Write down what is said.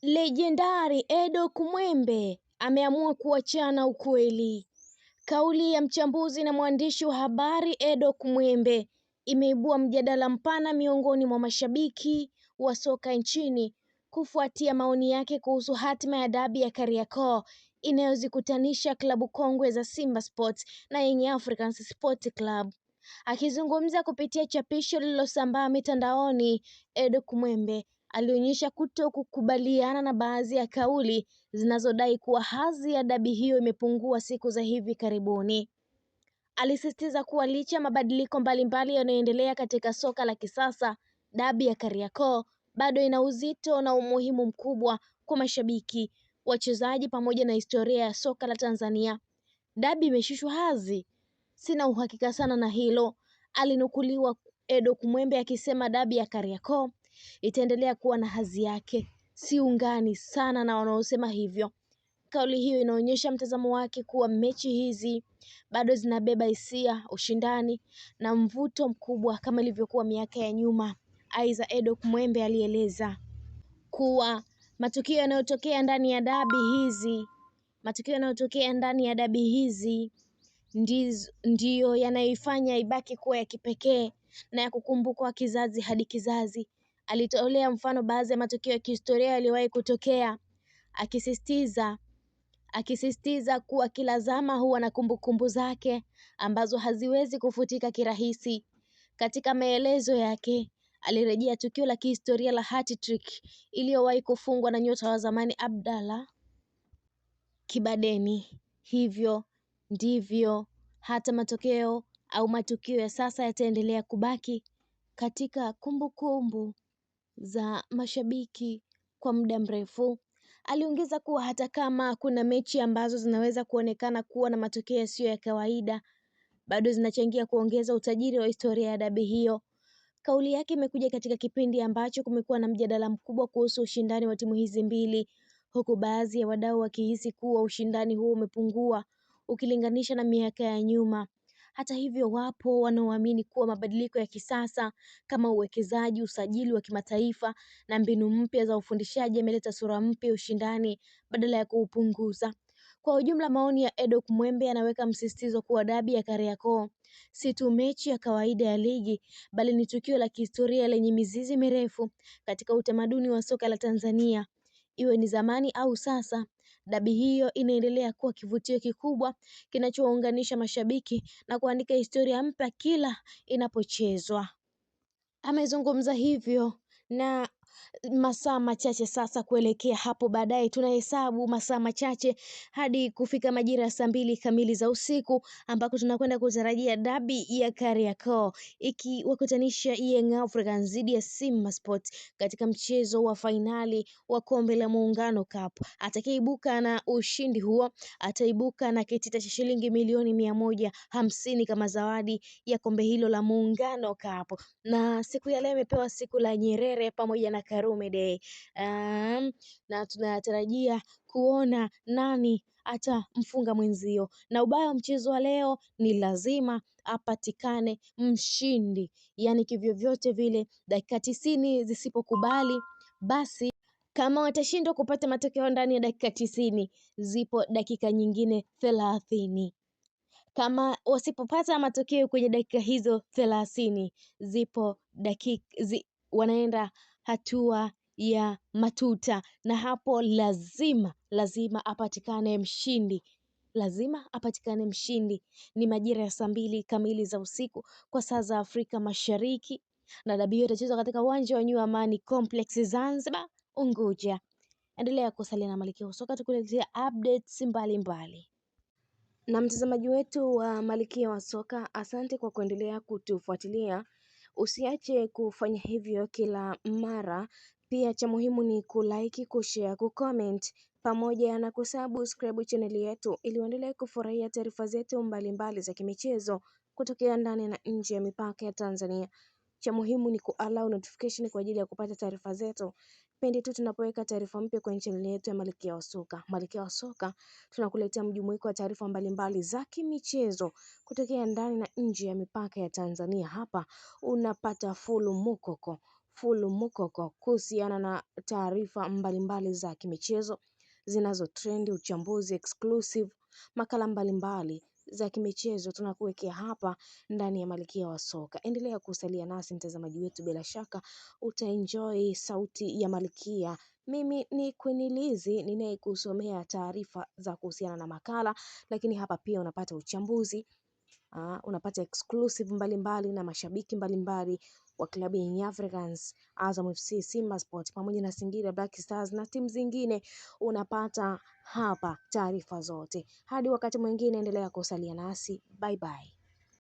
Legendari Edo Kumwembe ameamua kuachana ukweli. Kauli ya mchambuzi na mwandishi wa habari Edo Kumwembe imeibua mjadala mpana miongoni mwa mashabiki wa soka nchini kufuatia maoni yake kuhusu hatima ya dabi ya Kariakoo inayozikutanisha klabu kongwe za Simba Sports na Young Africans Sport Club. Akizungumza kupitia chapisho lililosambaa mitandaoni, Edo Kumwembe alionyesha kutokukubaliana na baadhi ya kauli zinazodai kuwa hadhi ya dabi hiyo imepungua siku za hivi karibuni. Alisisitiza kuwa licha ya mabadiliko mbalimbali yanayoendelea katika soka la kisasa, dabi ya Kariakoo bado ina uzito na umuhimu mkubwa kwa mashabiki, wachezaji pamoja na historia ya soka la Tanzania. Dabi imeshushwa hadhi? Sina uhakika sana na hilo. Alinukuliwa Edo Kumwembe akisema dabi ya Kariakoo itaendelea kuwa na hadhi yake. Siungani sana na wanaosema hivyo. Kauli hiyo inaonyesha mtazamo wake kuwa mechi hizi bado zinabeba hisia, ushindani na mvuto mkubwa kama ilivyokuwa miaka ya nyuma. Aidha, Edo Kumwembe alieleza kuwa matukio yanayotokea ndani ya dabi hizi ndiyo yanaifanya ibaki kuwa ya kipekee na ya kukumbukwa kizazi hadi kizazi. Alitolea mfano baadhi ya matukio ya kihistoria yaliyowahi kutokea, akisisitiza kuwa kila zama huwa na kumbukumbu zake ambazo haziwezi kufutika kirahisi. Katika maelezo yake, alirejea tukio la kihistoria la hat-trick iliyowahi kufungwa na nyota wa zamani Abdallah Kibadeni. Hivyo ndivyo hata matukio ya sasa yataendelea kubaki katika kumbukumbu za mashabiki kwa muda mrefu. Aliongeza kuwa hata kama kuna mechi ambazo zinaweza kuonekana kuwa na matokeo yasiyo ya kawaida, bado zinachangia kuongeza utajiri wa historia ya dabi hiyo. Kauli yake imekuja katika kipindi ambacho kumekuwa na mjadala mkubwa kuhusu ushindani wa timu hizi mbili, huku baadhi ya wadau wakihisi kuwa ushindani huo umepungua ukilinganisha na miaka ya nyuma. Hata hivyo, wapo wanaoamini kuwa mabadiliko ya kisasa kama uwekezaji, usajili wa kimataifa na mbinu mpya za ufundishaji yameleta sura mpya ya ushindani badala ya kuupunguza. Kwa ujumla, maoni ya Edo Kumwembe yanaweka msisitizo kuwa dabi ya Kariakoo si tu mechi ya kawaida ya ligi, bali ni tukio la kihistoria lenye mizizi mirefu katika utamaduni wa soka la Tanzania. Iwe ni zamani au sasa, dabi hiyo inaendelea kuwa kivutio kikubwa kinachowaunganisha mashabiki na kuandika historia mpya kila inapochezwa. Amezungumza hivyo na masaa machache sasa kuelekea hapo baadaye, tunahesabu masaa machache hadi kufika majira ya saa 2 kamili za usiku, ambako tunakwenda kutarajia dabi ya Kariakoo ikiwakutanisha Young Africans dhidi ya Simba Sports katika mchezo wa fainali wa kombe la Muungano Cup. Atakayeibuka na ushindi huo ataibuka na kitita cha shilingi milioni 150 kama zawadi ya kombe hilo la Muungano Cup. Na siku ya leo imepewa siku la Nyerere pamoja na Karume Day. Na tunatarajia kuona nani atamfunga mwenzio, na ubaya wa mchezo wa leo ni lazima apatikane mshindi, yaani kivyovyote vile dakika 90 zisipokubali, basi kama watashindwa kupata matokeo ndani ya dakika 90, zipo dakika nyingine 30. Kama wasipopata matokeo kwenye dakika hizo 30, zipo wanaenda hatua ya matuta, na hapo lazima apatikane mshindi. Ni majira ya saa 2 kamili za usiku kwa saa za Afrika Mashariki, na dabi hiyo itachezwa katika uwanja wa New Amani Complex Zanzibar, Unguja. Endelea kusalia na Malkia wa Soka tukuletea updates mbalimbali. Na mtazamaji wetu wa Malkia wa Soka, asante kwa kuendelea kutufuatilia. Usiache kufanya hivyo kila mara. Pia cha muhimu ni kulike, kushare, kucomment pamoja na kusubscribe channel yetu ili uendelee kufurahia taarifa zetu mbalimbali za kimichezo kutokea ndani na nje ya mipaka ya Tanzania. Cha muhimu ni ku-allow notification kwa ajili ya kupata taarifa zetu pindi tu tunapoweka taarifa mpya kwenye channel yetu ya Malkia wa Soka. Malkia wa Soka tunakuletea mjumuiko wa taarifa mbalimbali za kimichezo kutokea ndani na nje ya mipaka ya Tanzania. Hapa unapata full mukoko, Fulu Mukoko kuhusiana na taarifa mbalimbali za kimichezo zinazo trend, uchambuzi exclusive, makala mbalimbali za kimichezo tunakuwekea hapa ndani ya Malkia wa Soka. Endelea kusalia nasi mtazamaji wetu, bila shaka utaenjoy sauti ya Malkia. Mimi ni Queen Lizi ninayekusomea taarifa za kuhusiana na makala, lakini hapa pia unapata uchambuzi, unapata exclusive mbalimbali na mashabiki mbalimbali wa klabu ya Young Africans, Azam FC, Simba Sports pamoja na Singida Black Stars na timu zingine. Unapata hapa taarifa zote. Hadi wakati mwingine, endelea kusalia nasi. Bye bye.